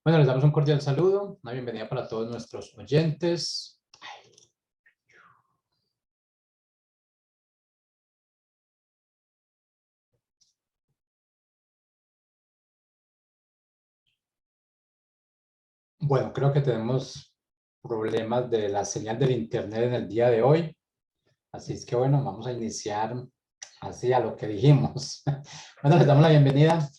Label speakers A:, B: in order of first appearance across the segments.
A: Bueno, les damos un cordial saludo, una bienvenida para todos nuestros oyentes. Bueno, creo que tenemos problemas de la señal del internet en el día de hoy. Así es que bueno, vamos a iniciar así a lo que dijimos. Bueno, les damos la bienvenida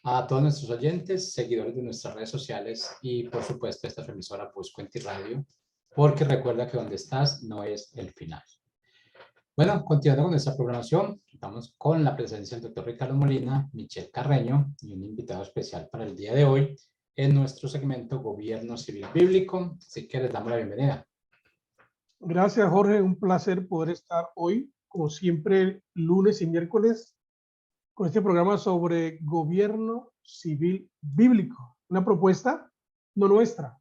A: a todos nuestros oyentes, seguidores de nuestras redes sociales y por supuesto esta es su emisora Buscuenti Radio, porque recuerda que donde estás no es el final. Bueno, continuando con nuestra programación, estamos con la presencia del doctor Ricardo Molina, Michelle Carreño y un invitado especial para el día de hoy en nuestro segmento Gobierno Civil Bíblico. Así que les damos la bienvenida.
B: Gracias, Jorge. Un placer poder estar hoy, como siempre, lunes y miércoles, con este programa sobre gobierno civil bíblico. Una propuesta no nuestra,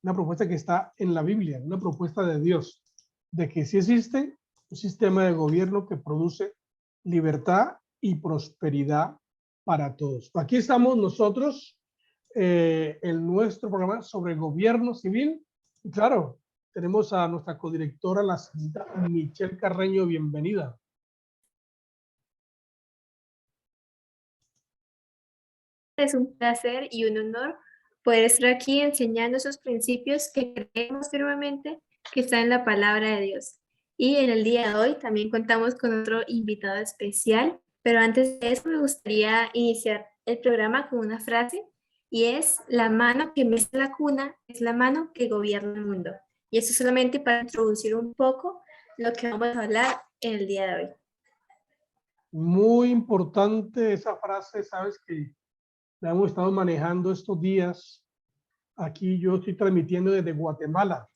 B: una propuesta que está en la Biblia, una propuesta de Dios, de que sí existe un sistema de gobierno que produce libertad y prosperidad para todos. Aquí estamos nosotros en nuestro programa sobre gobierno civil. Y claro, tenemos a nuestra codirectora, la señorita Michelle Carreño. Bienvenida.
C: Es un placer y un honor poder estar aquí enseñando esos principios que creemos firmemente que están en la palabra de Dios. Y en el día de hoy también contamos con otro invitado especial, pero antes de eso me gustaría iniciar el programa con una frase y es: la mano que mece la cuna es la mano que gobierna el mundo. Y esto solamente para introducir un poco lo que vamos a hablar en el día de hoy.
B: Muy importante esa frase, sabes que la hemos estado manejando estos días. Aquí yo estoy transmitiendo desde Guatemala.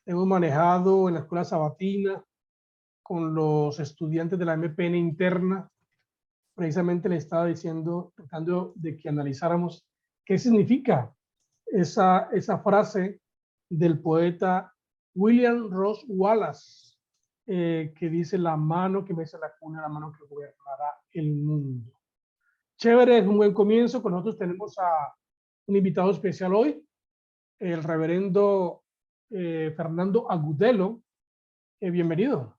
B: Hemos manejado en la escuela sabatina con los estudiantes de la MPN interna. Precisamente le estaba diciendo, tratando de que analizáramos qué significa esa frase del poeta William Ross Wallace, que dice: la mano que mece la cuna, la mano que gobernará el mundo. Chévere, es un buen comienzo. Con nosotros tenemos a un invitado especial hoy, el reverendo Fernando Agudelo. Bienvenido.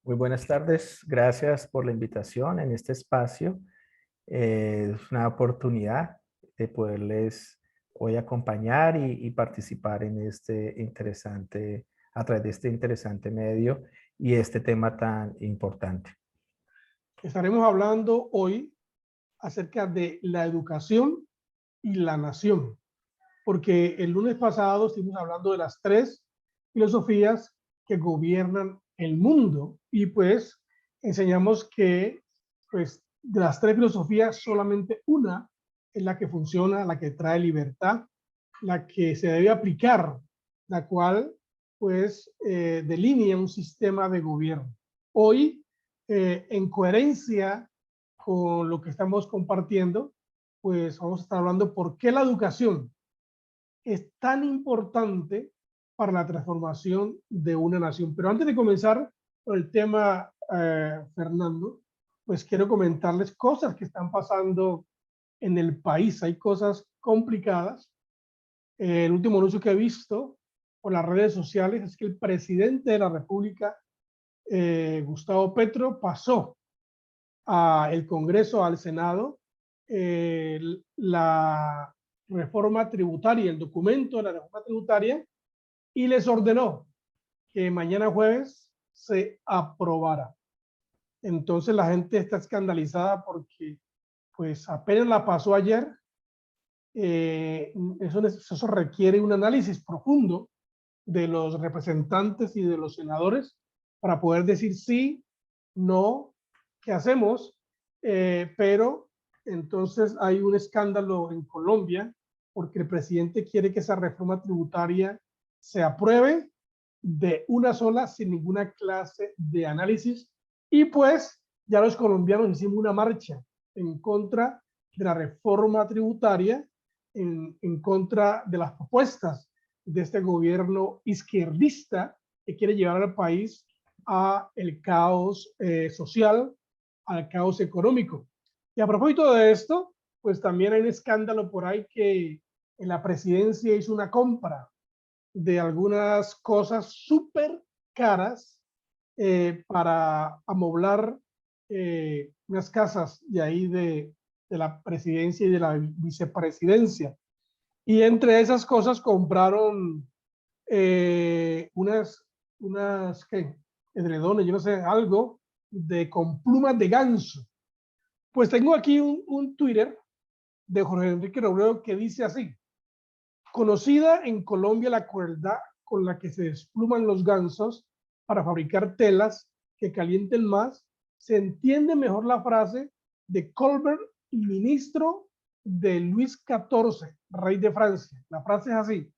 D: Muy buenas tardes, gracias por la invitación en este espacio. Es una oportunidad de poderles hoy acompañar y participar en este interesante, a través de este interesante medio y este tema tan importante.
B: Estaremos hablando hoy acerca de la educación y la nación, porque el lunes pasado estuvimos hablando de las tres filosofías que gobiernan el mundo y pues enseñamos que pues de las tres filosofías solamente una es la que funciona, la que trae libertad, la que se debe aplicar, la cual pues delinea un sistema de gobierno. Hoy, en coherencia con lo que estamos compartiendo, pues vamos a estar hablando por qué la educación es tan importante para la transformación de una nación. Pero antes de comenzar con el tema, Fernando, pues quiero comentarles cosas que están pasando en el país. Hay cosas complicadas. El último anuncio que he visto por las redes sociales es que el presidente de la República, Gustavo Petro, pasó al Congreso, al Senado, la reforma tributaria, el documento de la reforma tributaria, y les ordenó que mañana jueves se aprobara. Entonces la gente está escandalizada porque pues apenas la pasó ayer. Eso requiere un análisis profundo de los representantes y de los senadores para poder decir sí, no, qué hacemos. Pero entonces hay un escándalo en Colombia porque el presidente quiere que esa reforma tributaria se apruebe de una sola, sin ninguna clase de análisis. Y pues ya los colombianos hicimos una marcha en contra de la reforma tributaria, en contra de las propuestas de este gobierno izquierdista que quiere llevar al país a el caos social, al caos económico. Y a propósito de esto, pues también hay un escándalo por ahí que en la presidencia hizo una compra de algunas cosas súper caras para amoblar unas casas de ahí de la presidencia y de la vicepresidencia. Y entre esas cosas compraron ¿qué? Edredones, yo no sé, algo con plumas de ganso. Pues tengo aquí un Twitter de Jorge Enrique Robledo que dice así: conocida en Colombia la crueldad con la que se despluman los gansos para fabricar telas que calienten más, se entiende mejor la frase de Colbert, ministro de Luis XIV, rey de Francia. La frase es así: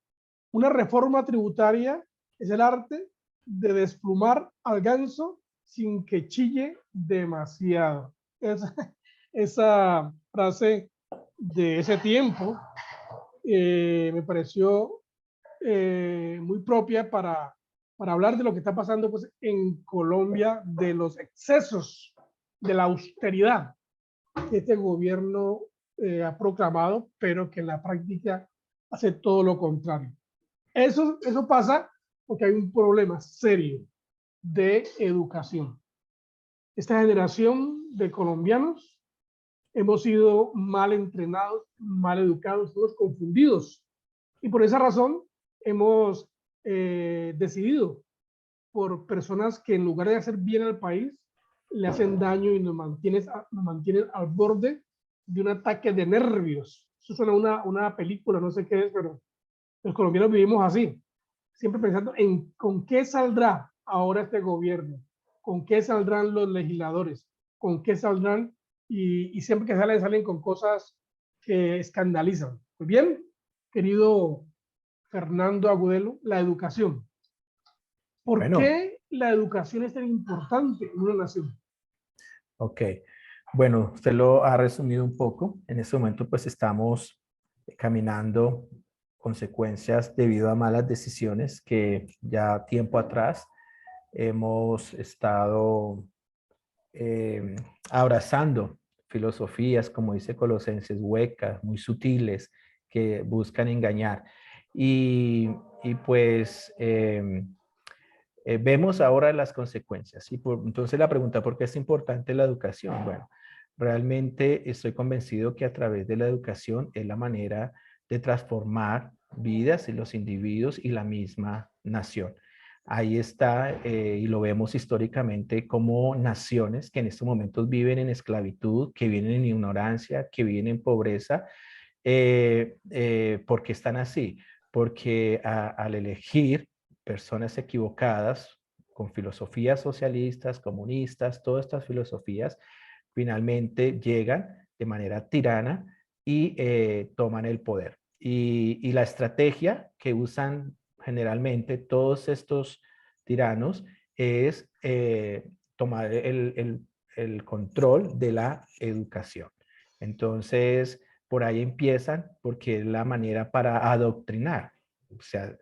B: una reforma tributaria es el arte de desplumar al ganso sin que chille demasiado. Esa frase de ese tiempo me pareció muy propia para hablar de lo que está pasando pues, en Colombia, de los excesos, de la austeridad que este gobierno ha proclamado, pero que en la práctica hace todo lo contrario. Eso pasa porque hay un problema serio de educación. Esta generación de colombianos hemos sido mal entrenados, mal educados, todos confundidos. Y por esa razón hemos decidido por personas que en lugar de hacer bien al país, le hacen daño y nos mantienen al borde de un ataque de nervios. Eso suena una película, no sé qué es, pero los colombianos vivimos así, siempre pensando en con qué saldrá ahora este gobierno, con qué saldrán los legisladores, con qué saldrán, y siempre que salen con cosas que escandalizan. Pues bien, querido Fernando Agudelo, la educación. ¿Por
D: Bueno,
B: qué la educación es tan importante en una nación?
D: ok. Bueno, usted lo ha resumido un poco. En este momento pues estamos caminando consecuencias debido a malas decisiones que ya tiempo atrás hemos estado abrazando filosofías, como dice Colosenses, huecas, muy sutiles, que buscan engañar. Y pues vemos ahora las consecuencias. Entonces la pregunta, ¿por qué es importante la educación? Bueno, realmente estoy convencido que a través de la educación es la manera de transformar vidas y los individuos y la misma nación. Ahí está, y lo vemos históricamente como naciones que en estos momentos viven en esclavitud, que viven en ignorancia, que viven en pobreza. ¿Por qué están así? Porque al elegir personas equivocadas con filosofías socialistas, comunistas, todas estas filosofías, finalmente llegan de manera tirana y toman el poder. Y la estrategia que usan generalmente todos estos tiranos es tomar el control de la educación. Entonces, por ahí empiezan porque es la manera para adoctrinar. O sea,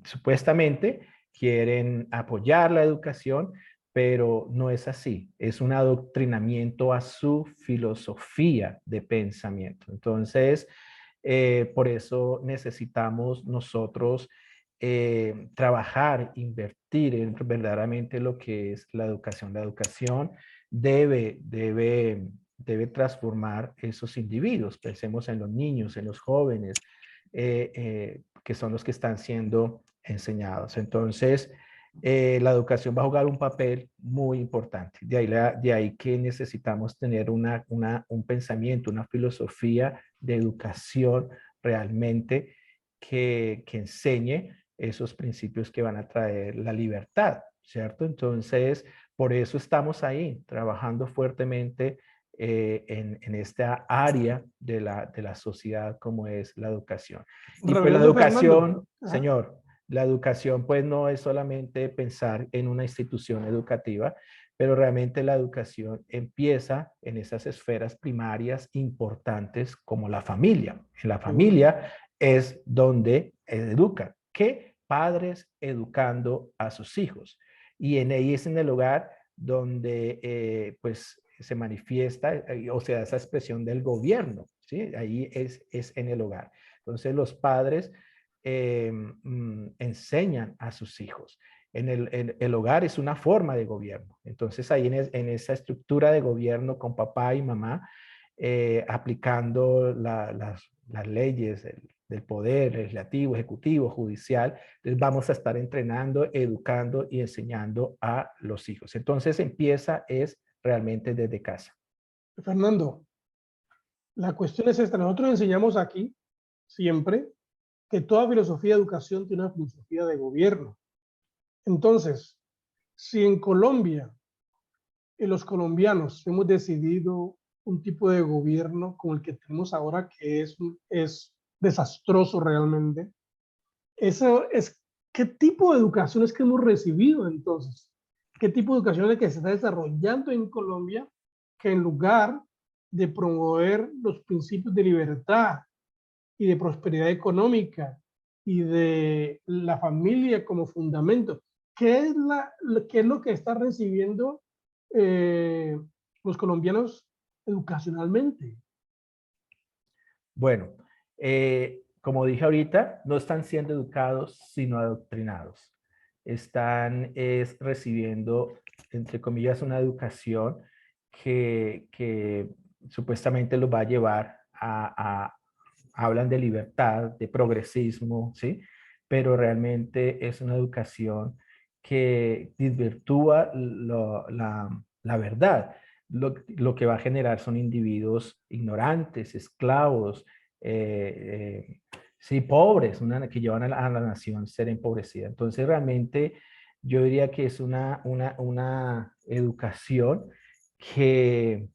D: supuestamente quieren apoyar la educación, pero no es así. Es un adoctrinamiento a su filosofía de pensamiento. Entonces, por eso necesitamos nosotros trabajar, invertir en verdaderamente lo que es la educación. La educación debe transformar esos individuos. Pensemos en los niños, en los jóvenes, que son los que están siendo enseñados. Entonces, la educación va a jugar un papel muy importante. De ahí que necesitamos tener un pensamiento, una filosofía de educación realmente que enseñe esos principios que van a traer la libertad, ¿cierto? Entonces, por eso estamos ahí, trabajando fuertemente en esta área de la sociedad como es la educación. Y pues la
B: Reverendo
D: educación,
B: Fernando.
D: señor, la educación pues no es solamente pensar en una institución educativa, pero realmente la educación empieza en esas esferas primarias importantes como la familia. En la familia es donde educan. ¿Qué? Padres educando a sus hijos. Y en ahí es en el hogar donde pues se manifiesta, o sea, esa expresión del gobierno, ¿sí? Ahí es en el hogar. Entonces los padres enseñan a sus hijos. En el hogar es una forma de gobierno. Entonces ahí en esa estructura de gobierno con papá y mamá, aplicando las leyes del poder legislativo, ejecutivo, judicial, les vamos a estar entrenando, educando y enseñando a los hijos. Entonces empieza realmente desde casa.
B: Fernando, la cuestión es esta. Nosotros enseñamos aquí siempre que toda filosofía de educación tiene una filosofía de gobierno. Entonces, si en Colombia los colombianos hemos decidido un tipo de gobierno como el que tenemos ahora, que es desastroso realmente, eso es, ¿qué tipo de educación es que hemos recibido entonces? ¿Qué tipo de educación es la que se está desarrollando en Colombia que en lugar de promover los principios de libertad y de prosperidad económica y de la familia como fundamento, ¿qué es lo que están recibiendo los colombianos educacionalmente?
D: Bueno, como dije ahorita, no están siendo educados, sino adoctrinados. Están recibiendo, entre comillas, una educación que supuestamente los va a llevar hablan de libertad, de progresismo, ¿sí? Pero realmente es una educación que desvirtúa la verdad. Lo que va a generar son individuos ignorantes, esclavos, sí, pobres, que llevan a la nación a ser empobrecida. Entonces, realmente yo diría que es una educación que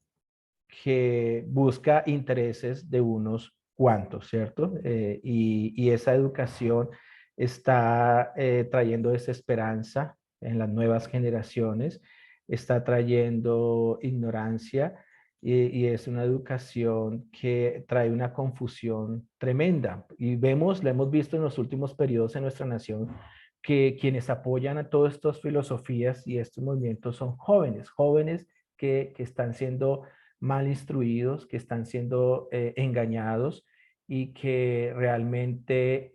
D: busca intereses de unos cuantos, ¿cierto? Y esa educación está trayendo desesperanza en las nuevas generaciones, está trayendo ignorancia y es una educación que trae una confusión tremenda. Y la hemos visto en los últimos periodos en nuestra nación, que quienes apoyan a todas estas filosofías y estos movimientos son jóvenes, jóvenes que están siendo mal instruidos, que están siendo engañados y que realmente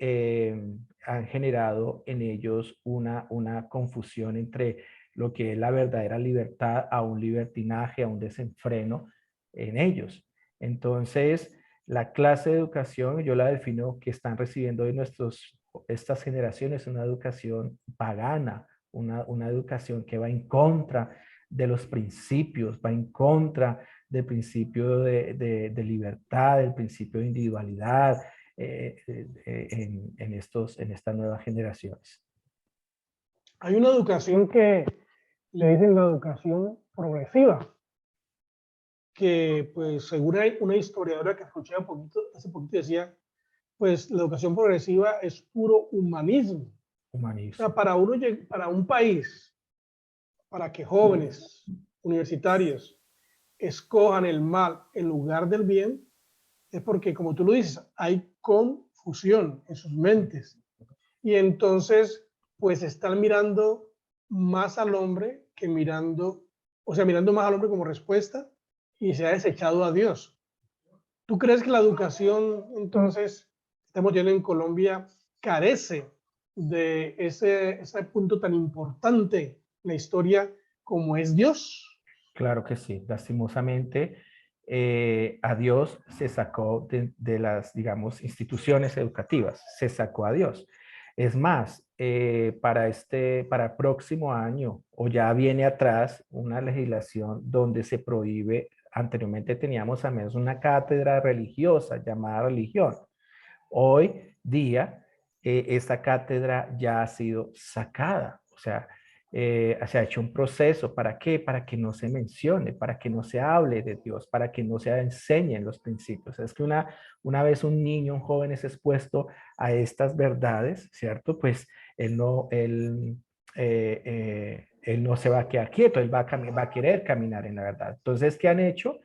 D: han generado en ellos una confusión entre lo que es la verdadera libertad a un libertinaje, a un desenfreno en ellos. Entonces, la clase de educación, yo la defino que están recibiendo hoy estas generaciones, una educación pagana, una educación que va en contra de los principios, va en contra del principio de libertad, del principio de individualidad en estas nuevas generaciones.
B: Hay una educación que le dicen la educación progresiva, que pues según una historiadora que escuché hace poquito decía, pues la educación progresiva es puro humanismo. O sea, para un país, para que jóvenes universitarios escojan el mal en lugar del bien, es porque, como tú lo dices, hay confusión en sus mentes. Y entonces, pues están mirando más al hombre que mirando más al hombre como respuesta y se ha desechado a Dios. ¿Tú crees que la educación, entonces, estamos viendo en Colombia, carece de ese punto tan importante en la historia como es Dios?
D: Claro que sí, lastimosamente a Dios se sacó de las, digamos, instituciones educativas, se sacó a Dios. Es más, para el próximo año, o ya viene atrás una legislación donde se prohíbe, anteriormente teníamos al menos una cátedra religiosa llamada religión. Hoy día, esta cátedra ya ha sido sacada, o sea, se ha hecho un proceso. ¿Para qué? Para que no se mencione, para que no se hable de Dios, para que no se enseñen los principios. Es que una vez un niño, un joven es expuesto a estas verdades, ¿cierto? Pues él no se va a quedar quieto, él va a querer caminar en la verdad. Entonces, ¿qué han hecho?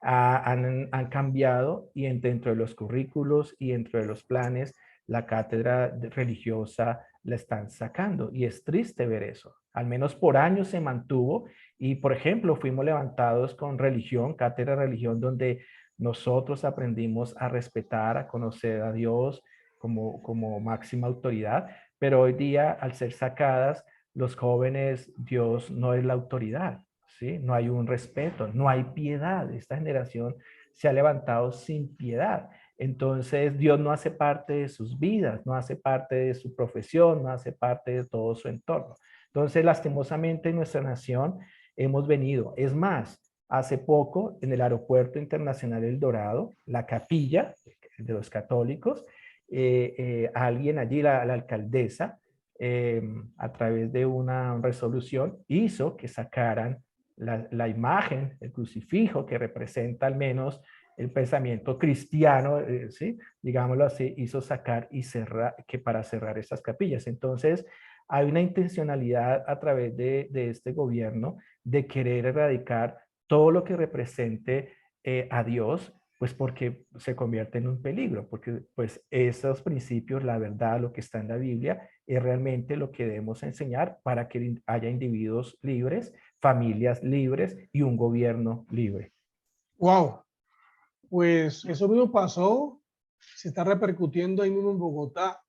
D: Han cambiado y dentro de los currículos y dentro de los planes, la cátedra religiosa la están sacando y es triste ver eso. Al menos por años se mantuvo y, por ejemplo, fuimos levantados con religión, cátedra de religión, donde nosotros aprendimos a respetar, a conocer a Dios como máxima autoridad, pero hoy día, al ser sacadas, los jóvenes, Dios no es la autoridad, ¿sí? No hay un respeto, no hay piedad. Esta generación se ha levantado sin piedad. Entonces, Dios no hace parte de sus vidas, no hace parte de su profesión, no hace parte de todo su entorno. Entonces, lastimosamente, en nuestra nación hemos venido. Es más, hace poco, en el Aeropuerto Internacional El Dorado, la capilla de los católicos, alguien allí, la alcaldesa, a través de una resolución, hizo que sacaran la imagen, el crucifijo que representa al menos el pensamiento cristiano, ¿sí? Digámoslo así, hizo sacar y cerrar, que para cerrar estas capillas. Entonces, hay una intencionalidad a través de este gobierno de querer erradicar todo lo que represente a Dios, pues porque se convierte en un peligro, porque pues esos principios, la verdad, lo que está en la Biblia, es realmente lo que debemos enseñar para que haya individuos libres, familias libres y un gobierno libre.
B: Wow, pues eso mismo pasó, se está repercutiendo ahí mismo en Bogotá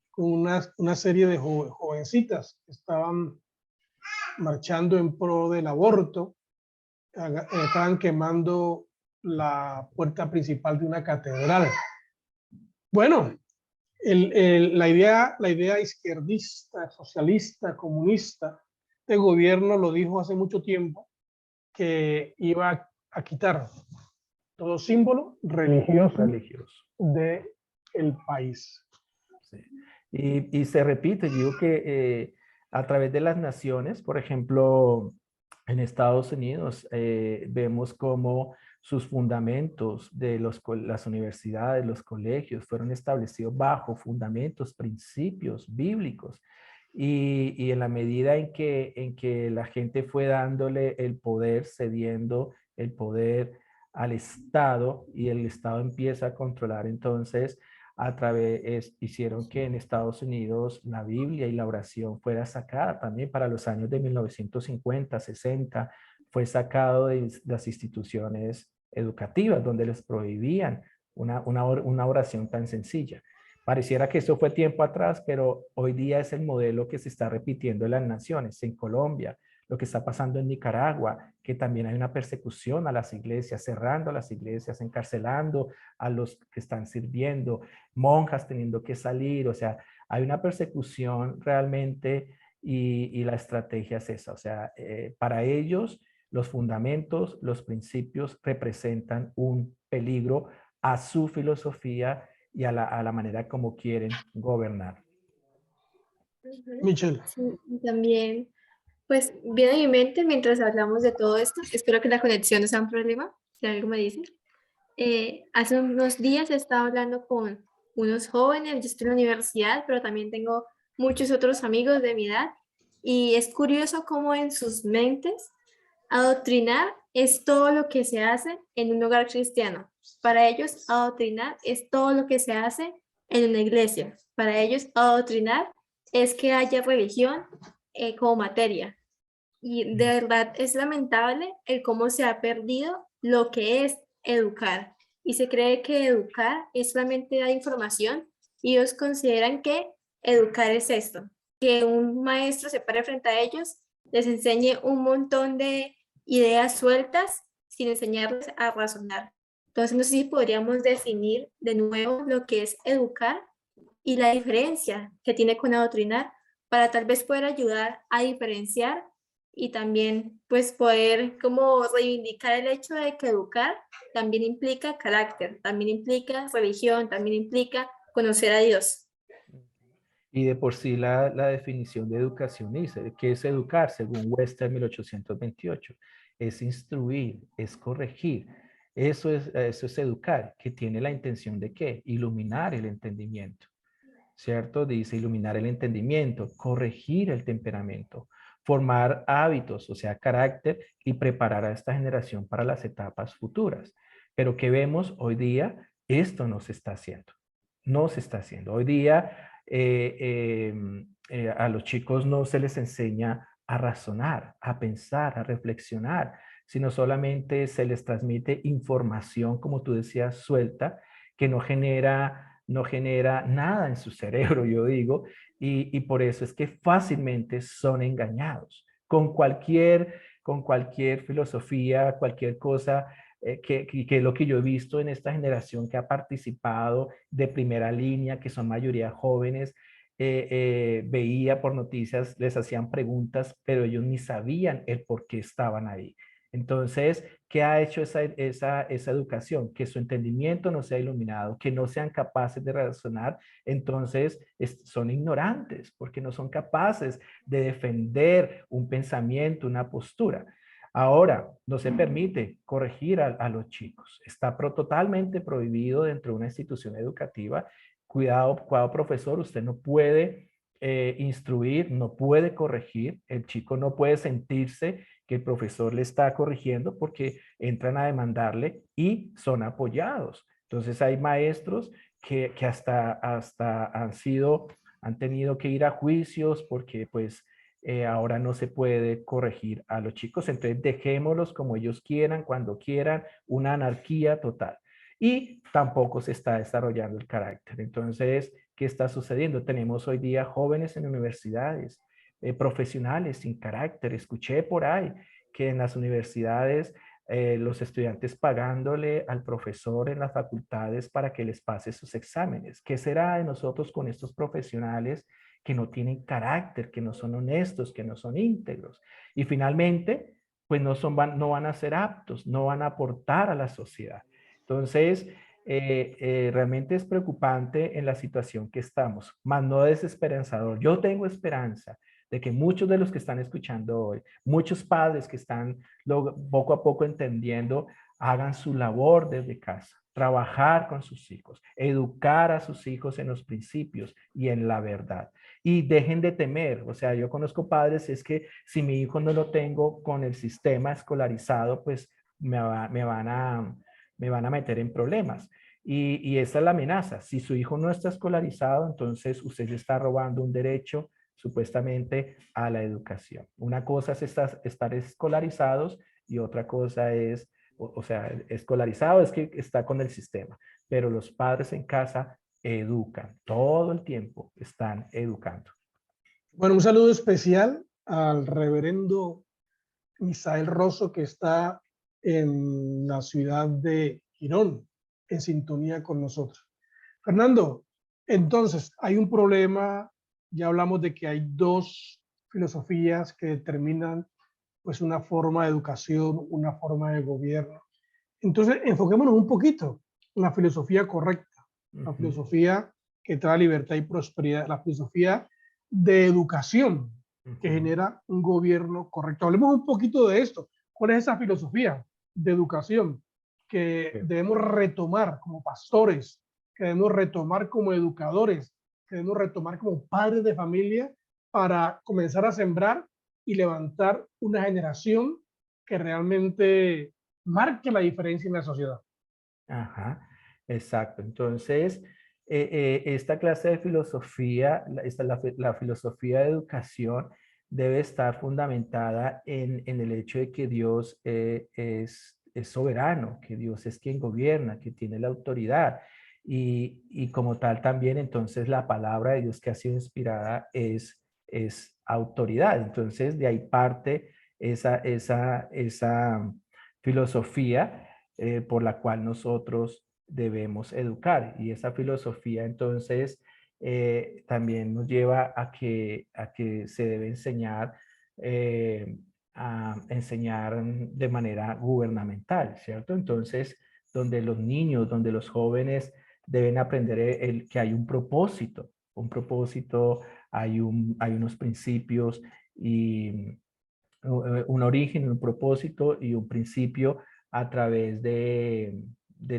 B: con una serie de jovencitas que estaban marchando en pro del aborto, estaban quemando la puerta principal de una catedral. Bueno, la idea izquierdista, socialista, comunista del gobierno lo dijo hace mucho tiempo que iba a quitar todo símbolo religioso del país.
D: Sí. Y se repite, digo que a través de las naciones, por ejemplo, en Estados Unidos, vemos cómo sus fundamentos de las universidades, los colegios, fueron establecidos bajo fundamentos, principios bíblicos. Y en la medida en que la gente fue dándole el poder, cediendo el poder al Estado, y el Estado empieza a controlar, entonces hicieron que en Estados Unidos la Biblia y la oración fuera sacada también para los años de 1950, 60, fue sacado de las instituciones educativas donde les prohibían una oración tan sencilla. Pareciera que eso fue tiempo atrás, pero hoy día es el modelo que se está repitiendo en las naciones, en Colombia, lo que está pasando en Nicaragua, que también hay una persecución a las iglesias, cerrando las iglesias, encarcelando a los que están sirviendo, monjas teniendo que salir, o sea, hay una persecución realmente y la estrategia es esa, o sea, para ellos los fundamentos, los principios representan un peligro a su filosofía y a la manera como quieren gobernar.
B: Michelle.
C: Sí, y también, pues viene a mi mente mientras hablamos de todo esto, espero que la conexión no sea un problema, si algo me dice. Hace unos días he estado hablando con unos jóvenes, yo estoy en la universidad, pero también tengo muchos otros amigos de mi edad, y es curioso cómo en sus mentes adoctrinar es todo lo que se hace en un hogar cristiano. Para ellos, adoctrinar es todo lo que se hace en una iglesia. Para ellos, adoctrinar es que haya religión como materia. Y de verdad es lamentable el cómo se ha perdido lo que es educar. Y se cree que educar es solamente dar información y ellos consideran que educar es esto, que un maestro se pare frente a ellos, les enseñe un montón de ideas sueltas sin enseñarles a razonar. Entonces no sé si podríamos definir de nuevo lo que es educar y la diferencia que tiene con adoctrinar para tal vez poder ayudar a diferenciar y también pues poder como reivindicar el hecho de que educar también implica carácter, también implica religión, también implica conocer a Dios.
D: Y de por sí la definición de educación dice, ¿qué es educar? Según Webster 1828, es instruir, es corregir. Eso es educar, que tiene la intención de ¿qué? Iluminar el entendimiento, ¿cierto? Dice iluminar el entendimiento, corregir el temperamento, formar hábitos, o sea, carácter, y preparar a esta generación para las etapas futuras. Pero ¿qué vemos hoy día? Esto no se está haciendo. No se está haciendo. Hoy día a los chicos no se les enseña a razonar, a pensar, a reflexionar, sino solamente se les transmite información, como tú decías, suelta, que no genera nada en su cerebro, yo digo, y por eso es que fácilmente son engañados con cualquier filosofía, cualquier cosa que es lo que yo he visto en esta generación que ha participado de primera línea, que son mayoría jóvenes. Veía por noticias, les hacían preguntas, pero ellos ni sabían el por qué estaban ahí. Entonces, ¿qué ha hecho esa educación? Que su entendimiento no sea iluminado, que no sean capaces de razonar. Entonces, son ignorantes porque no son capaces de defender un pensamiento, una postura. Ahora, no se permite corregir a los chicos. Está totalmente prohibido dentro de una institución educativa. Cuidado, cuidado, profesor, usted no puede instruir, no puede corregir. El chico no puede sentirse que el profesor le está corrigiendo porque entran a demandarle y son apoyados. Entonces hay maestros que hasta han tenido que ir a juicios porque pues ahora no se puede corregir a los chicos. Entonces dejémoslos como ellos quieran, cuando quieran, una anarquía total. Y tampoco se está desarrollando el carácter. Entonces, ¿qué está sucediendo? Tenemos hoy día jóvenes en universidades, profesionales sin carácter. Escuché por ahí que en las universidades los estudiantes pagándole al profesor en las facultades para que les pase sus exámenes. ¿Qué será de nosotros con estos profesionales que no tienen carácter, que no son honestos, que no son íntegros? Y finalmente, pues no van a ser aptos, no van a aportar a la sociedad. Entonces, realmente es preocupante en la situación que estamos, mas no desesperanzador. Yo tengo esperanza de que muchos de los que están escuchando hoy, muchos padres que están poco a poco entendiendo, hagan su labor desde casa, trabajar con sus hijos, educar a sus hijos en los principios y en la verdad. Y dejen de temer. O sea, yo conozco padres, es que si mi hijo no lo tengo con el sistema escolarizado, pues me van a meter en problemas. Y esa es la amenaza. Si su hijo no está escolarizado, entonces usted le está robando un derecho supuestamente a la educación. Una cosa es estar escolarizados y otra cosa es, o sea, escolarizado es que está con el sistema, pero los padres en casa educan, todo el tiempo están educando.
B: Bueno, un saludo especial al reverendo Misael Rosso, que está en la ciudad de Girón, en sintonía con nosotros. Fernando, entonces hay un problema, ya hablamos de que hay dos filosofías que determinan pues una forma de educación, una forma de gobierno. Entonces, enfoquémonos un poquito en la filosofía correcta, la filosofía que trae libertad y prosperidad, la filosofía de educación que genera un gobierno correcto. Hablemos un poquito de esto. ¿Cuál es esa filosofía de educación que debemos retomar como pastores, que debemos retomar como educadores, que debemos retomar como padres de familia para comenzar a sembrar y levantar una generación que realmente marque la diferencia en la sociedad?
D: Ajá, exacto. Entonces, esta clase de filosofía, la filosofía de educación debe estar fundamentada en el hecho de que Dios es soberano, que Dios es quien gobierna, que tiene la autoridad. Y como tal también, entonces, la palabra de Dios que ha sido inspirada es autoridad. Entonces, de ahí parte esa filosofía por la cual nosotros debemos educar. Y esa filosofía entonces también nos lleva a que se debe enseñar a enseñar de manera gubernamental, ¿cierto? Entonces, donde los niños, donde los jóvenes deben aprender que hay un propósito, hay unos principios y un origen, un propósito y un principio a través de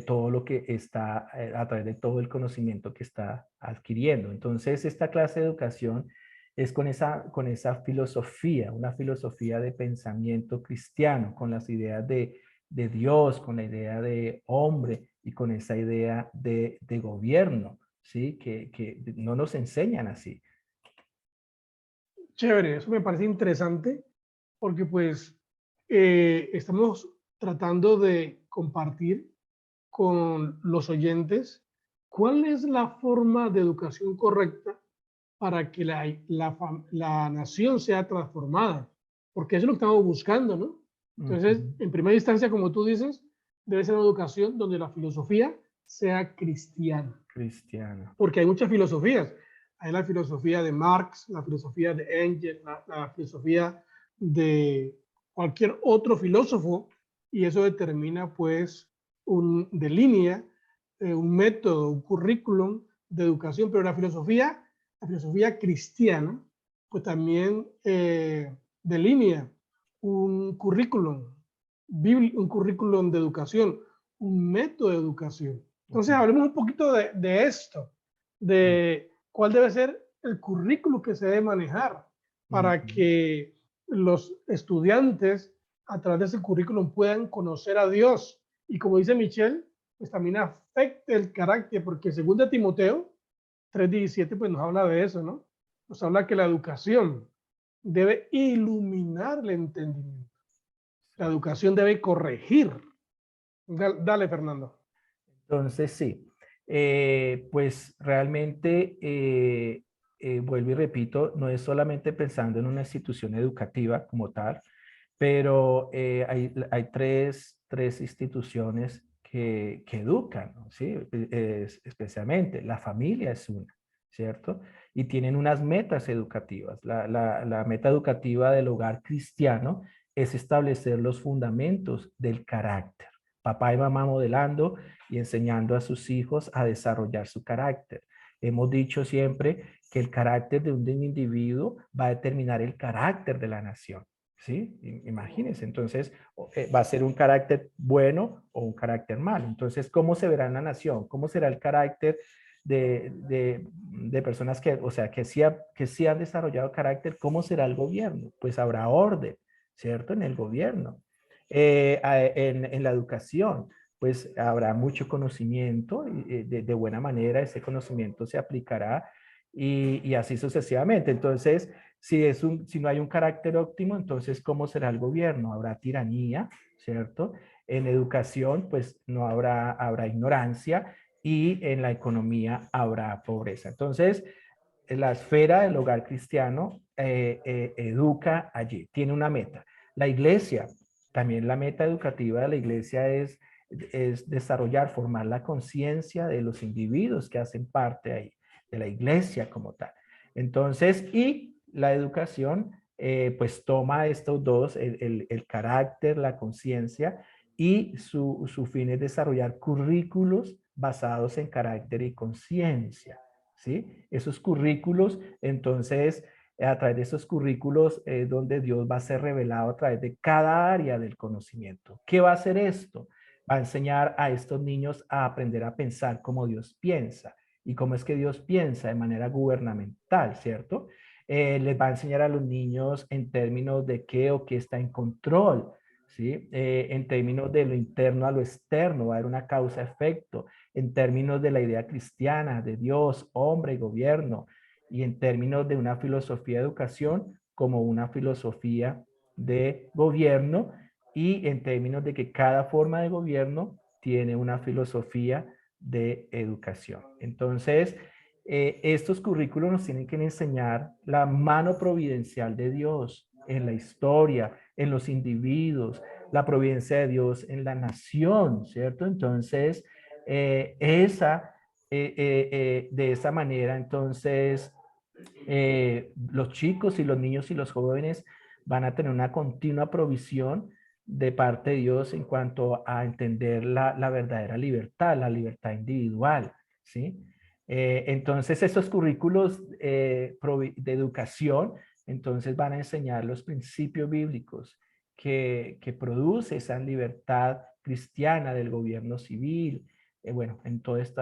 D: todo lo que está, a través de todo el conocimiento que está adquiriendo. Entonces, esta clase de educación es con esa filosofía, una filosofía de pensamiento cristiano, con las ideas de Dios, con la idea de hombre y con esa idea de gobierno, ¿sí? Que no nos enseñan así.
B: Chévere, eso me parece interesante porque pues estamos tratando de compartir con los oyentes cuál es la forma de educación correcta para que la nación sea transformada, porque eso es lo que estamos buscando, ¿no? Entonces,
D: Ujú.
B: en primera instancia, como tú dices, debe ser una educación donde la filosofía sea cristiana,
D: Cristiano.
B: porque hay muchas filosofías. Hay la filosofía de Marx, la filosofía de Engels, la filosofía de cualquier otro filósofo, y eso determina, pues, delinea un método, un currículum de educación, pero la filosofía cristiana, pues también delinea un currículum, un currículum de educación, un método de educación. Entonces,
D: Ujú.
B: hablemos un poquito de esto, de cuál debe ser el currículo que se debe manejar para
D: Ujú.
B: que los estudiantes a través de ese currículum puedan conocer a Dios. Y como dice Michelle, pues también afecte el carácter, porque según de Timoteo 3:17, pues nos habla de eso, ¿no? Nos habla que la educación debe iluminar el entendimiento. La educación debe corregir. Dale, Fernando.
D: Entonces, sí, pues realmente, vuelvo y repito, no es solamente pensando en una institución educativa como tal, pero hay tres instituciones que educan, ¿no? ¿Sí? Especialmente la familia es una, ¿cierto? Y tienen unas metas educativas. La meta educativa del hogar cristiano es establecer los fundamentos del carácter. Papá y mamá modelando y enseñando a sus hijos a desarrollar su carácter. Hemos dicho siempre que el carácter de un individuo va a determinar el carácter de la nación. ¿Sí? Imagínense, entonces va a ser un carácter bueno o un carácter malo. Entonces, ¿cómo se verá en la nación? ¿Cómo será el carácter de personas que, o sea, que sí han desarrollado carácter? ¿Cómo será el gobierno? Pues habrá orden, ¿cierto? En el gobierno. En la educación, pues habrá mucho conocimiento y de buena manera ese conocimiento se aplicará y así sucesivamente. Entonces, si no hay un carácter óptimo, entonces, ¿cómo será el gobierno? Habrá tiranía, ¿cierto? En educación, pues no habrá ignorancia y en la economía habrá pobreza. Entonces, la esfera del hogar cristiano educa allí, tiene una meta. La iglesia, también la meta educativa de la iglesia es desarrollar, formar la conciencia de los individuos que hacen parte ahí, de la iglesia como tal. Entonces, y la educación, pues toma estos dos, el carácter, la conciencia, y su fin es desarrollar currículos basados en carácter y conciencia. ¿Sí? Esos currículos, entonces, a través de esos currículos donde Dios va a ser revelado a través de cada área del conocimiento. ¿Qué va a hacer esto? Va a enseñar a estos niños a aprender a pensar como Dios piensa. ¿Y cómo es que Dios piensa? De manera gubernamental, ¿cierto? Les va a enseñar a los niños en términos de qué o qué está en control, ¿sí? En términos de lo interno a lo externo, va a haber una causa-efecto en términos de la idea cristiana, de Dios, hombre y gobierno, y en términos de una filosofía de educación como una filosofía de gobierno, y en términos de que cada forma de gobierno tiene una filosofía de educación. Entonces, estos currículos nos tienen que enseñar la mano providencial de Dios en la historia, en los individuos, la providencia de Dios en la nación, ¿cierto? Entonces, de esa manera, entonces, los chicos y los niños y los jóvenes van a tener una continua provisión de parte de Dios en cuanto a entender la verdadera libertad, la libertad individual, ¿sí? Entonces, estos currículos de educación, entonces van a enseñar los principios bíblicos que produce esa libertad cristiana del gobierno civil, bueno, en todas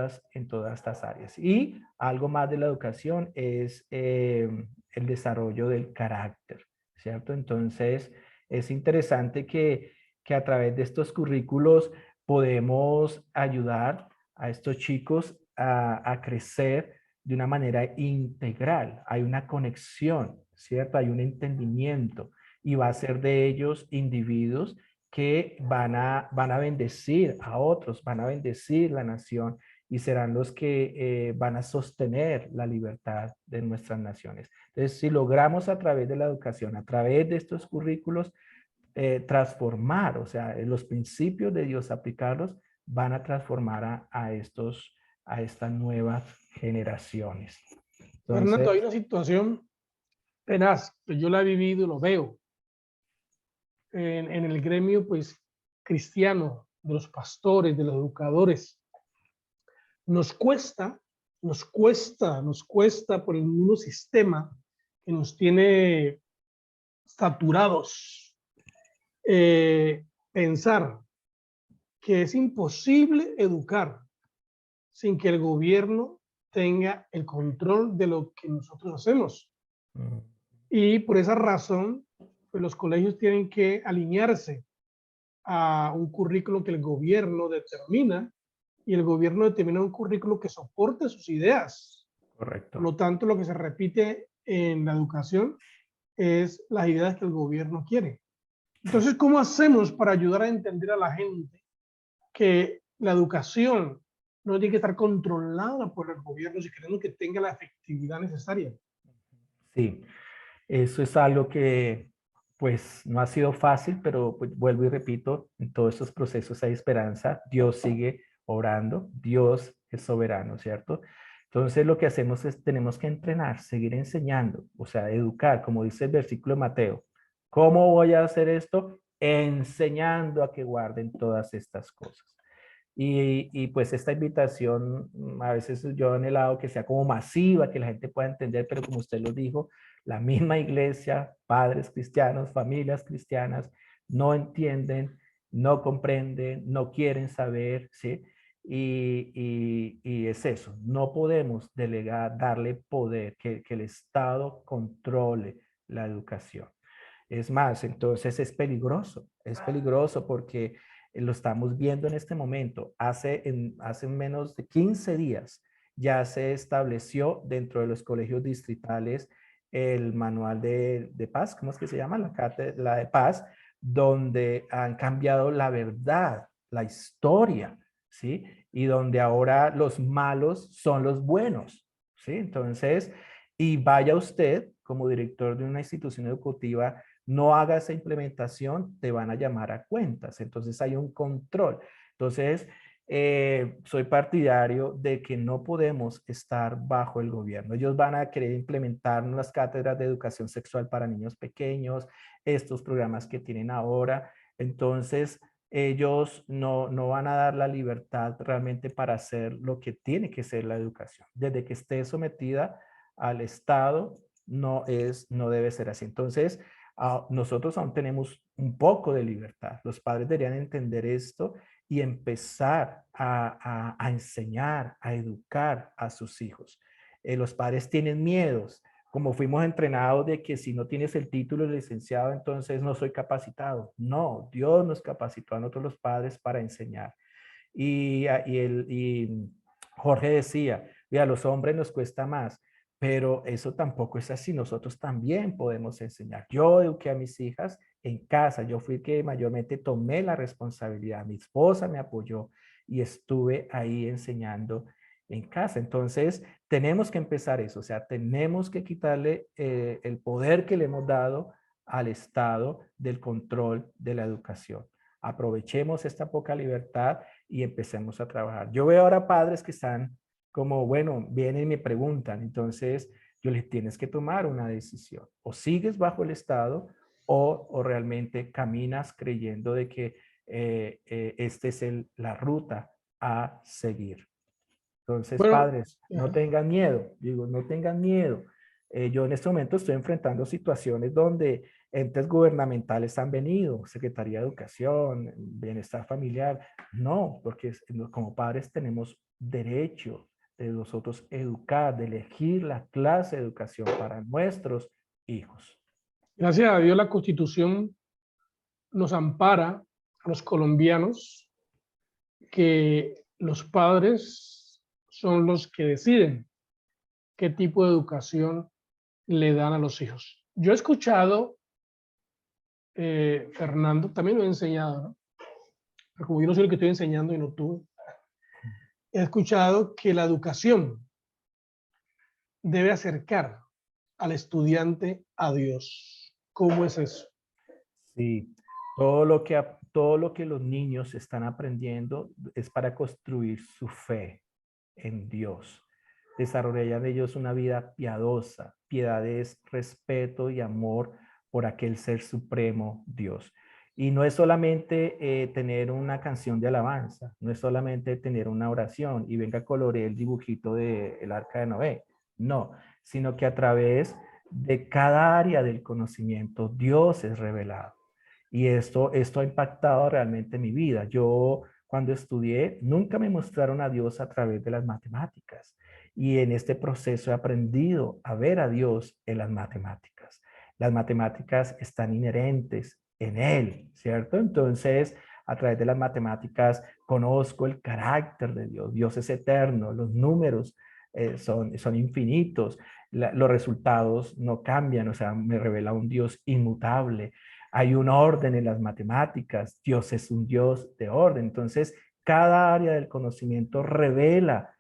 D: estas áreas. Y algo más de la educación es el desarrollo del carácter, ¿cierto? Entonces, es interesante que a través de estos currículos podemos ayudar a estos chicos a crecer de una manera integral. Hay una conexión, ¿cierto? Hay un entendimiento y va a ser de ellos individuos que van a bendecir a otros, van a bendecir la nación y serán los que van a sostener la libertad de nuestras naciones. Entonces, si logramos a través de la educación, a través de estos currículos, transformar, o sea, los principios de Dios, aplicarlos, van a transformar a estas nuevas generaciones.
B: Fernando, hay
D: Entonces,
B: una situación tenaz, que yo la he vivido y lo veo en el gremio pues cristiano, de los pastores, de los educadores. Nos cuesta por el mismo sistema que nos tiene saturados, pensar que es imposible educar sin que el gobierno tenga el control de lo que nosotros hacemos. Y por esa razón, pues los colegios tienen que alinearse a un currículo que el gobierno determina, y el gobierno determina un currículo que soporte sus ideas.
D: correcto.
B: Por lo tanto, lo que se repite en la educación es las ideas que el gobierno quiere. Entonces, ¿cómo hacemos para ayudar a entender a la gente que la educación no tiene que estar controlada por el gobierno si queremos que tenga la efectividad necesaria?
D: Sí, eso es algo que pues no ha sido fácil, pero pues, vuelvo y repito, en todos estos procesos hay esperanza. Dios sigue orando, Dios es soberano, ¿cierto? Entonces lo que hacemos es, tenemos que entrenar, seguir enseñando, o sea, educar, como dice el versículo de Mateo. ¿Cómo voy a hacer esto? Enseñando a que guarden todas estas cosas. Y pues esta invitación, a veces yo he anhelado que sea como masiva, que la gente pueda entender, pero como usted lo dijo, la misma iglesia, padres cristianos, familias cristianas, no entienden, no comprenden, no quieren saber, ¿sí? Y es eso, no podemos delegar, darle poder, que el Estado controle la educación. Es más, entonces es peligroso porque lo estamos viendo en este momento. Hace menos de 15 días ya se estableció dentro de los colegios distritales el manual de paz, ¿cómo es que se llama? La cátedra de paz, donde han cambiado la verdad, la historia, ¿sí? Y donde ahora los malos son los buenos, ¿sí? Entonces, y vaya usted como director de una institución educativa, no haga esa implementación, te van a llamar a cuentas. Entonces hay un control. Entonces, soy partidario de que no podemos estar bajo el gobierno. Ellos van a querer implementar las cátedras de educación sexual para niños pequeños, estos programas que tienen ahora. Entonces, ellos no van a dar la libertad realmente para hacer lo que tiene que ser la educación. Desde que esté sometida al Estado, no debe ser así. Entonces, nosotros aún tenemos un poco de libertad. Los padres deberían entender esto y empezar a enseñar, a educar a sus hijos. Los padres tienen miedos, como fuimos entrenados de que si no tienes el título de licenciado, entonces no soy capacitado. No, Dios nos capacitó a nosotros los padres para enseñar. Y Jorge decía, a los hombres nos cuesta más. Pero eso tampoco es así. Nosotros también podemos enseñar. Yo eduqué a mis hijas en casa. Yo fui el que mayormente tomé la responsabilidad. Mi esposa me apoyó y estuve ahí enseñando en casa. Entonces, tenemos que empezar eso. O sea, tenemos que quitarle el poder que le hemos dado al Estado del control de la educación. Aprovechemos esta poca libertad y empecemos a trabajar. Yo veo ahora padres que están como, bueno, vienen y me preguntan, entonces yo les tienes que tomar una decisión. O sigues bajo el Estado o realmente caminas creyendo de que esta es la ruta a seguir. Entonces,
B: Bueno,
D: padres, no tengan miedo, digo, no tengan miedo. Yo en este momento estoy enfrentando situaciones donde entes gubernamentales han venido, Secretaría de Educación, Bienestar Familiar. No, porque como padres tenemos derecho de nosotros educar, de elegir la clase de educación para nuestros hijos.
B: gracias a Dios la Constitución nos ampara a los colombianos, que los padres son los que deciden qué tipo de educación le dan a los hijos. Yo he escuchado, Fernando, también lo he enseñado, ¿no? Pero como yo no soy el que estoy enseñando y no tú, he escuchado que la educación debe acercar al estudiante a Dios. ¿Cómo es eso?
D: Sí, todo lo que los niños están aprendiendo es para construir su fe en Dios. Desarrollar ellos una vida piadosa. Piedad es respeto y amor por aquel ser supremo, Dios. Y no es solamente tener una canción de alabanza, no es solamente tener una oración y venga colorear el dibujito del Arca de Noé. No, sino que a través de cada área del conocimiento, Dios es revelado. Y esto ha impactado realmente mi vida. Yo cuando estudié, nunca me mostraron a Dios a través de las matemáticas. Y en este proceso he aprendido a ver a Dios en las matemáticas. Las matemáticas están inherentes en Él, ¿cierto? Entonces, a través de las matemáticas conozco el carácter de Dios. Dios es eterno, los números son infinitos, los resultados no cambian, o sea, me revela un Dios inmutable. Hay un orden en las matemáticas, Dios es un Dios de orden. Entonces, cada área del conocimiento revela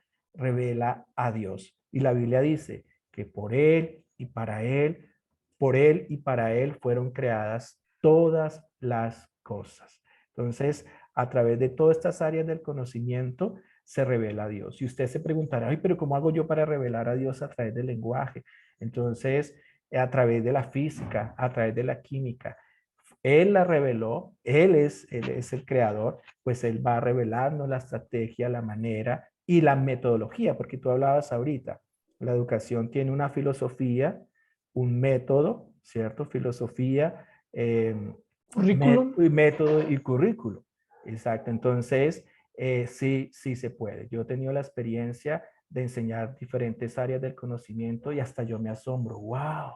D: a Dios. Y la Biblia dice que por Él y para Él, por Él y para Él fueron creadas todas las cosas. Entonces, a través de todas estas áreas del conocimiento se revela a Dios. Y usted se preguntará, ay, pero ¿cómo hago yo para revelar a Dios a través del lenguaje? Entonces, a través de la física, a través de la química, Él la reveló, él es el creador, pues Él va a revelarnos la estrategia, la manera y la metodología, porque tú hablabas ahorita, la educación tiene una filosofía, un método, ¿cierto? Filosofía,
B: Currículum.
D: método y currículo. Exacto, entonces sí se puede. Yo he tenido la experiencia de enseñar diferentes áreas del conocimiento y hasta yo me asombro, wow,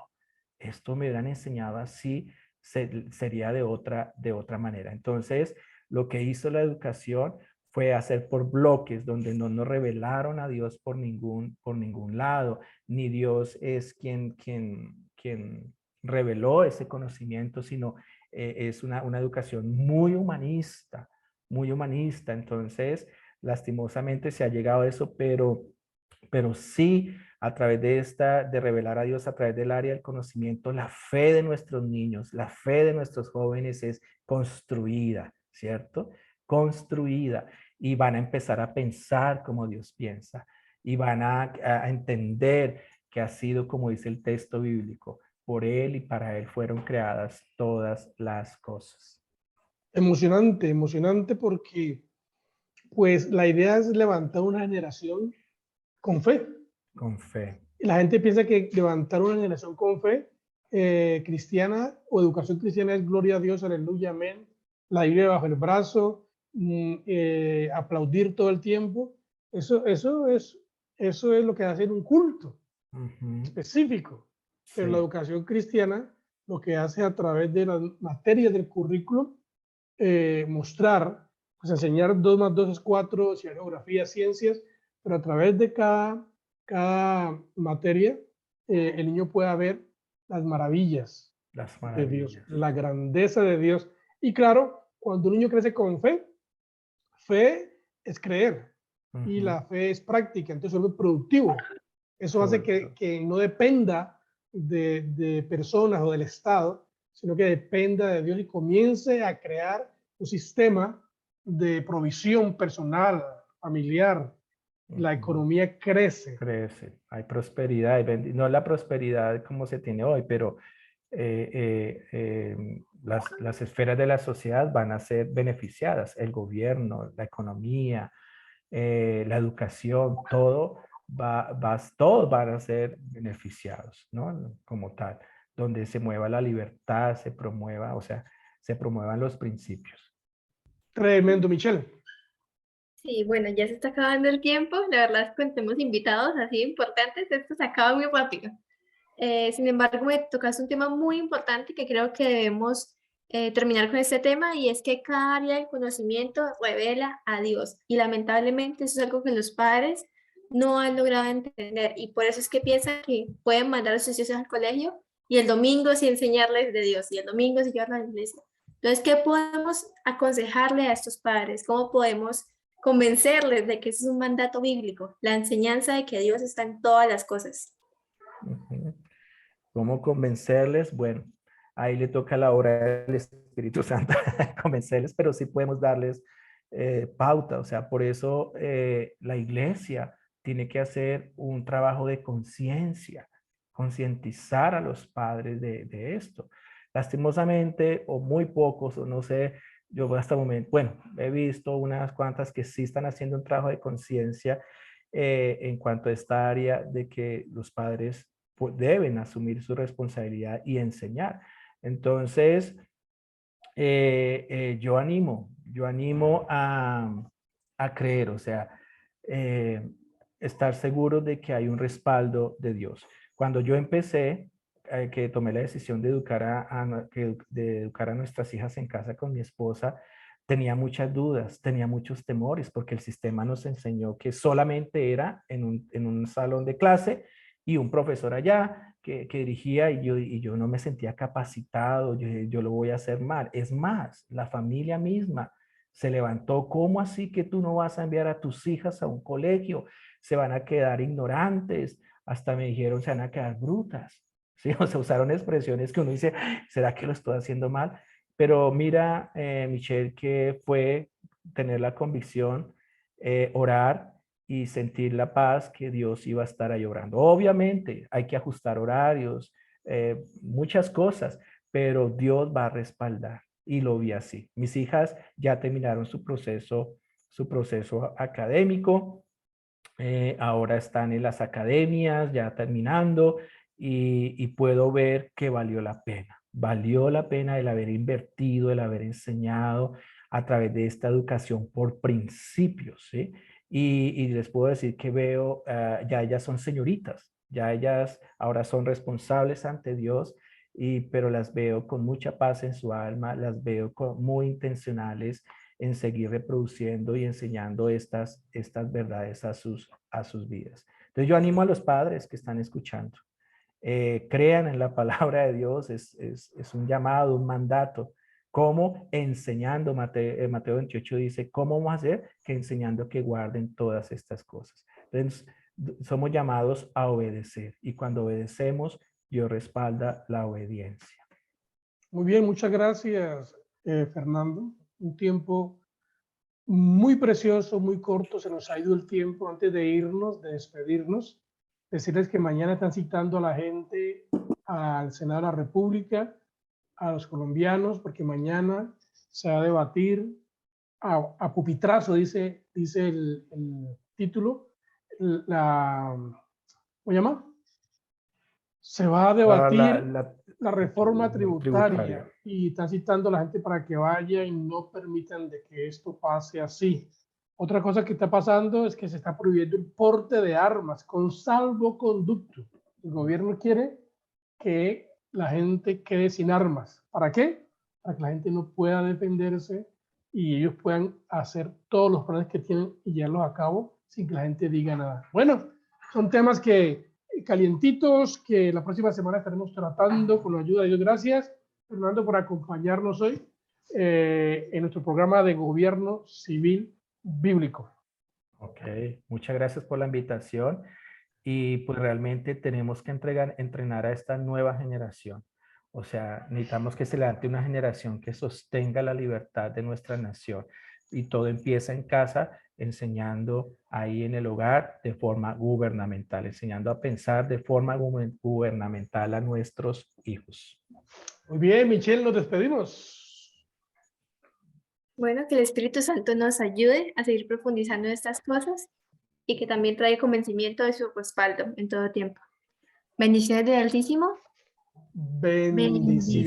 D: esto me hubieran enseñado así, sería de otra manera. Entonces, lo que hizo la educación fue hacer por bloques donde no nos revelaron a Dios por ningún lado, ni Dios es quien reveló ese conocimiento, sino es una educación muy humanista, muy humanista. Entonces, lastimosamente se ha llegado a eso, pero sí a través de revelar a Dios a través del área del conocimiento, la fe de nuestros niños, la fe de nuestros jóvenes es construida, ¿cierto? Construida y van a empezar a pensar como Dios piensa y van a entender que ha sido como dice el texto bíblico, por Él y para Él fueron creadas todas las cosas.
B: Emocionante, emocionante porque pues la idea es levantar una generación con fe.
D: Con fe.
B: La gente piensa que levantar una generación con fe cristiana o educación cristiana es gloria a Dios, aleluya, amén, la Biblia bajo el brazo, aplaudir todo el tiempo. Eso es lo que hace en un culto específico. Pero la
D: Sí.
B: educación cristiana lo que hace a través de las materias del currículum, mostrar, pues enseñar 2 más 2 es 4, geografía, ciencias, pero a través de cada materia, el niño pueda ver las maravillas
D: Las
B: de Dios,
D: maravillas.
B: la grandeza de Dios. Y claro, cuando un niño crece con fe, fe es creer y la fe es práctica, entonces es productivo. Eso hace que no dependa de personas o del Estado, sino que dependa de Dios y comience a crear un sistema de provisión personal, familiar. La economía crece.
D: Crece, hay prosperidad, no la prosperidad como se tiene hoy, pero las esferas de la sociedad van a ser beneficiadas, el gobierno, la economía, la educación, todos van a ser beneficiados, ¿no? Como tal, donde se mueva la libertad, se promueva, o sea, se promuevan los principios.
B: Tremendo, Michelle.
C: Sí, bueno, ya se está acabando el tiempo. La verdad es que cuando tenemos invitados así importantes, esto se acaba muy rápido. Sin embargo, me tocas un tema muy importante que creo que debemos terminar con este tema y es que cada área del conocimiento revela a Dios. Y lamentablemente eso es algo que los padres no han logrado entender y por eso es que piensan que pueden mandar a sus hijos al colegio y el domingo sí enseñarles de Dios y el domingo sí llevarlos a la iglesia. Entonces, ¿qué podemos aconsejarle a estos padres? ¿Cómo podemos convencerles de que ese es un mandato bíblico, la enseñanza de que Dios está en todas las cosas?
D: Ujú. ¿Cómo convencerles? Bueno, ahí le toca la obra del Espíritu Santo convencerles, pero sí podemos darles pauta. O sea, por eso la iglesia tiene que hacer un trabajo de conciencia, concientizar a los padres de esto. Lastimosamente, o muy pocos, o no sé, yo hasta el momento, bueno, he visto unas cuantas que sí están haciendo un trabajo de conciencia en cuanto a esta área de que los padres deben asumir su responsabilidad y enseñar. Entonces, yo animo a creer, o sea, eh, estar seguro de que hay un respaldo de Dios. Cuando yo empecé, que tomé la decisión de de educar a nuestras hijas en casa con mi esposa, tenía muchas dudas, tenía muchos temores, porque el sistema nos enseñó que solamente era en un salón de clase y un profesor allá que dirigía y yo no me sentía capacitado, yo lo voy a hacer mal. Es más, la familia misma se levantó. ¿Cómo así que tú no vas a enviar a tus hijas a un colegio? Se van a quedar ignorantes. Hasta me dijeron, se van a quedar brutas. ¿Sí? O sea, usaron expresiones que uno dice, ¿será que lo estoy haciendo mal? Pero mira, Michelle, que fue tener la convicción, orar y sentir la paz que Dios iba a estar ahí obrando. Obviamente hay que ajustar horarios, muchas cosas, pero Dios va a respaldar y lo vi así. Mis hijas ya terminaron su proceso académico, ahora están en las academias ya terminando y puedo ver que valió la pena. Valió la pena el haber invertido, el haber enseñado a través de esta educación por principios, ¿sí? Y les puedo decir que veo, ya ellas son señoritas, ya ellas ahora son responsables ante Dios, pero las veo con mucha paz en su alma, las veo muy intencionales en seguir reproduciendo y enseñando estas verdades a sus vidas. Entonces yo animo a los padres que están escuchando, crean en la palabra de Dios, es un llamado, un mandato. ¿Cómo? Enseñando, Mateo 28 dice, ¿cómo vamos a hacer? Que enseñando que guarden todas estas cosas. Entonces, somos llamados a obedecer y cuando obedecemos, Dios respalda la obediencia.
B: Muy bien, muchas gracias, Fernando. Un tiempo muy precioso, muy corto, se nos ha ido el tiempo antes de irnos, de despedirnos. Decirles que mañana están citando a la gente al Senado de la República, a los colombianos, porque mañana se va a debatir a pupitrazo, dice el título, ¿cómo se llama? Se va a debatir la reforma tributaria y están citando a la gente para que vaya y no permitan de que esto pase así. Otra cosa que está pasando es que se está prohibiendo el porte de armas con salvoconducto. El gobierno quiere que la gente quede sin armas. ¿Para qué? Para que la gente no pueda defenderse y ellos puedan hacer todos los planes que tienen y llevarlos a cabo sin que la gente diga nada. Bueno, son temas que calientitos que la próxima semana estaremos tratando con la ayuda de Dios. Gracias, Fernando, por acompañarnos hoy en nuestro programa de Gobierno Civil Bíblico.
D: Ok, muchas gracias por la invitación y pues realmente tenemos que entrenar a esta nueva generación. O sea, necesitamos que se levante una generación que sostenga la libertad de nuestra nación y todo empieza en casa, enseñando ahí en el hogar de forma gubernamental, enseñando a pensar de forma gubernamental a nuestros hijos.
B: Muy bien, Michelle, nos despedimos.
C: Bueno, que el Espíritu Santo nos ayude a seguir profundizando en estas cosas y que también trae convencimiento de su respaldo en todo tiempo. Bendiciones del Altísimo.
B: Bendiciones.